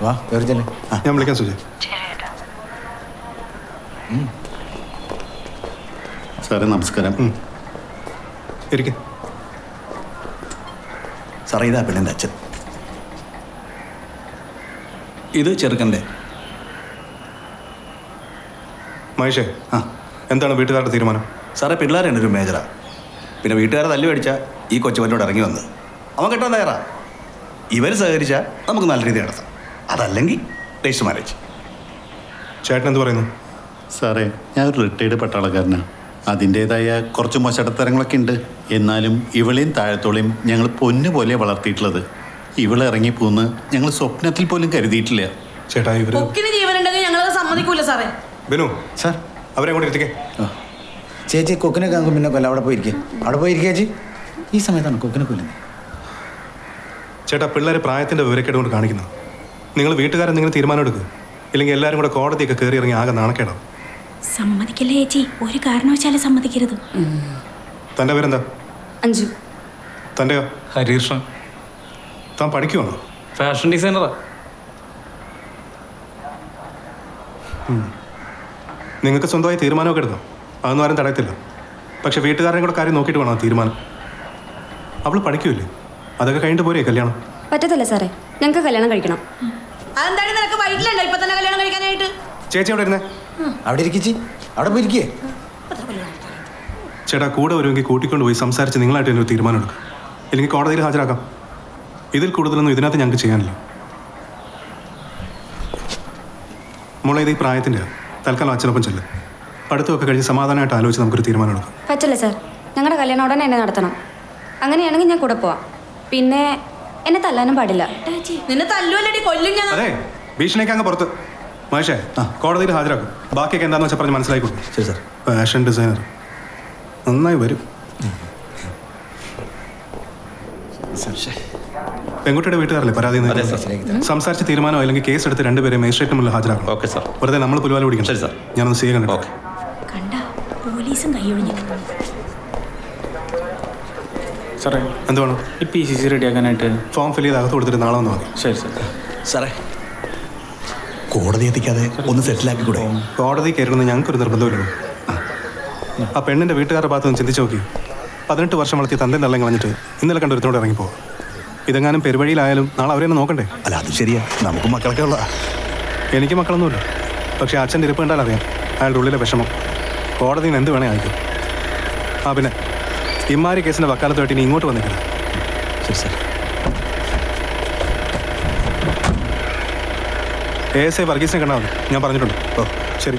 വാ കയറിച്ചല്ലേ. ഞാൻ വിളിക്കാം സുജയ്. സാറേ നമസ്കാരം. ഇരിക്കെ. സാറേ ഇതാ പെണ്ണിൻ്റെ അച്ഛൻ. ഇത് ചെറുക്കൻ്റെ. മഹേഷേ, എന്താണ് വീട്ടുകാരുടെ തീരുമാനം? സാറേ പിള്ളേരാണ് ഒരു മേജറാ. പിന്നെ വീട്ടുകാരെ തല്ലു മേടിച്ചാൽ ഈ കൊച്ചുവനോട് ഇറങ്ങി വന്ന് അവൻ കെട്ടാൻ തയ്യാറാ. ഇവർ സഹകരിച്ചാൽ നമുക്ക് നല്ല രീതിയിൽ നടത്താം. അതല്ലെങ്കിൽ രജിസ്റ്റർ മാരേജ്. ചേട്ടൻ എന്ത് പറയുന്നു? സാറേ ഞാനൊരു റിട്ടയർഡ് പട്ടാളക്കാരനാണ്. അതിൻ്റേതായ കുറച്ച് മോശടത്തരങ്ങളൊക്കെ ഉണ്ട്. എന്നാലും ഇവളെയും താഴത്തോളെയും ഞങ്ങൾ പൊന്നുപോലെ വളർത്തിയിട്ടുള്ളത്. ഇവളെ ഇറങ്ങിപ്പോന്ന് ഞങ്ങൾ സ്വപ്നത്തിൽ പോലും കരുതിയിട്ടില്ല. ചേട്ടാ ഇവര് ജീവനുണ്ടെങ്കിൽ ഞങ്ങളത് സമ്മതിക്കൂല സാറേ. ബിനു സാർ അവരെ അങ്ങോട്ട് ഇരുത്തിക്കേ. ചേച്ചി കൊക്കിനെ കാണുമ്പോൾ പിന്നെ കൊല്ല അവിടെ പോയിരിക്കുക. അവിടെ പോയിരിക്കുക ചേച്ചി. ഈ സമയത്താണ് കൊക്കിനെ കൊല്ലുന്നത്. ചേട്ടാ പിള്ളേർ പ്രായത്തിൻ്റെ വിവരക്കേട് കൊണ്ട് കാണിക്കുന്നത്. നിങ്ങൾ വീട്ടുകാരെന്തെങ്കിലും തീരുമാനം എടുക്കുക. ഇല്ലെങ്കിൽ എല്ലാവരും കൂടെ കോടതിയൊക്കെ കയറി ഇറങ്ങി ആകെ നാണക്കേടാവും. സമ്മതിക്കല്ലേ ചേച്ചി, ഒരു കാരണവശാലും സമ്മതിക്കരുത്. തൻ്റെ പേരെന്താ? അഞ്ജു. തൻ്റെയോ? ഹരികൃഷ്ണൻ. താൻ പഠിക്കുവാണോ? ഫാഷൻ ഡിസൈനറാ. നിങ്ങൾക്ക് സ്വന്തമായി തീരുമാനമൊക്കെ എടുക്കാം. അതൊന്നും ആരും തടയത്തില്ല. പക്ഷെ വീട്ടുകാരുടെ കൂടെ കാര്യം നോക്കിയിട്ട് വേണം ആ തീരുമാനം. അവൾ പഠിക്കൂല്ലേ? അതൊക്കെ കഴിഞ്ഞിട്ട് പോരേ കല്യാണം? പറ്റത്തില്ല സാറേ, ഞങ്ങൾക്ക് കല്യാണം കഴിക്കണം. അതെന്താണ് നിനക്ക് വൈകിട്ടുണ്ടോ ഇപ്പൊ തന്നെ കല്യാണം കഴിക്കാനായിട്ട്? ചേച്ചി അവിടെ ഇരുന്നേ. അവിടെ ഇരിക്കിച്ചി, അവിടെ പോയിരിക്കേ. ചേട്ടാ കൂടെ വരുമെങ്കിൽ കൂട്ടിക്കൊണ്ട് പോയി സംസാരിച്ച് നിങ്ങളായിട്ട് തന്നെ ഒരു തീരുമാനം എടുക്കും. ഇല്ലെങ്കിൽ കോടതിയിൽ ഹാജരാക്കാം. ഇതിൽ കൂടുതലൊന്നും ഇതിനകത്ത് ഞങ്ങൾക്ക് ചെയ്യാനില്ല. മോളെ ഇത് ഈ പ്രായത്തിൻ്റെ തൽക്കാലം അച്ഛനൊപ്പം ചെല്ല്. പഠിത്തമൊക്കെ കഴിഞ്ഞ് സമാധാനമായിട്ട് ആലോചിച്ച് നമുക്കൊരു തീരുമാനം എടുക്കാം. പറ്റില്ല സാർ, ഞങ്ങളുടെ കല്യാണം ഉടനെ എന്നെ നടത്തണം. അങ്ങനെയാണെങ്കിൽ ഞാൻ കൂടെ പോവാം. പിന്നെ എന്നെ തല്ലാനും പാടില്ല. നിന്നെ തല്ലുവല്ലടി, കൊല്ലും ഞാൻ. അതെ, ഭീഷണിക്ക് അങ്ങ് പുറത്ത്. മഹേഷേ, കോടതിയിൽ ഹാജരാക്കും. ബാക്കിയൊക്കെ എന്താണെന്ന് വെച്ചാൽ പറഞ്ഞ് മനസ്സിലായിക്കോട്ടെ. ശരി സാർ. ഫാഷൻ ഡിസൈനർ നന്നായി വരും. പെൺകുട്ടിയുടെ വീട്ടുകാരല്ലേ പരാതി സംസാരിച്ച് തീരുമാനം അല്ലെങ്കിൽ കേസ് എടുത്ത് രണ്ടുപേരെ മജിസ്ട്രേറ്റിന് മുന്നിൽ ഹാജരാക്കണം. Okay sir. വെറുതെ നമ്മൾ പുലിവാല പിടിക്കണം. ശരി സാർ. ഞാനൊന്ന് ചെയ്യാൻ കണ്ടു. ഓക്കെ. കണ്ട പോലീസും കൈയൊഴിഞ്ഞു. സാറേ എന്ത് വേണം? ഈ PCC റെഡിയാക്കാനായിട്ട് ഫോം ഫിൽ ചെയ്ത് അകത്ത് കൊടുത്തിട്ട് നാളെ വന്നാൽ മതി. ശരി സാർ. സാറേ കോടതി എത്തിക്കാതെ ഒന്ന് സെറ്റിലാക്കി കൂടെ? കോടതി കയറണമെന്ന് ഞങ്ങൾക്കൊരു നിർബന്ധമില്ലല്ലോ. ആ പെണ്ണിൻ്റെ വീട്ടുകാരുടെ ഭാഗത്ത് നിന്ന് ചിന്തിച്ച് നോക്കി. 18 വർഷം വളർത്തി തന്തയും തള്ളം കളഞ്ഞിട്ട് ഇന്നലെ കണ്ടൊരുത്തോടെ ഇറങ്ങിപ്പോകും. ഇതെങ്ങാനും പെരുവഴിയിലായാലും നാളെ അവരെ ഒന്ന് നോക്കണ്ടേ? അല്ല അത് ശരിയാ, നമുക്ക് മക്കളൊക്കെ ഉള്ള. എനിക്ക് മക്കളൊന്നുമില്ല. പക്ഷേ അച്ഛൻ്റെ ഇരിപ്പ് കണ്ടാൽ അറിയാം അയാളുടെ ഉള്ളിലെ വിഷമം. കോടതിയിൽ നിന്ന് എന്ത് വേണേ അയക്കും. ആ പിന്നെ ഇമ്മാരി കേസിൻ്റെ വക്കാലത്തുമായിട്ട് ഇനി ഇങ്ങോട്ട് വന്നിട്ടില്ല. ശരി സാർ. ASI വർഗീസിനെ കണ്ടാൽ മതി, ഞാൻ പറഞ്ഞിട്ടുണ്ട്. ഓ ശരി.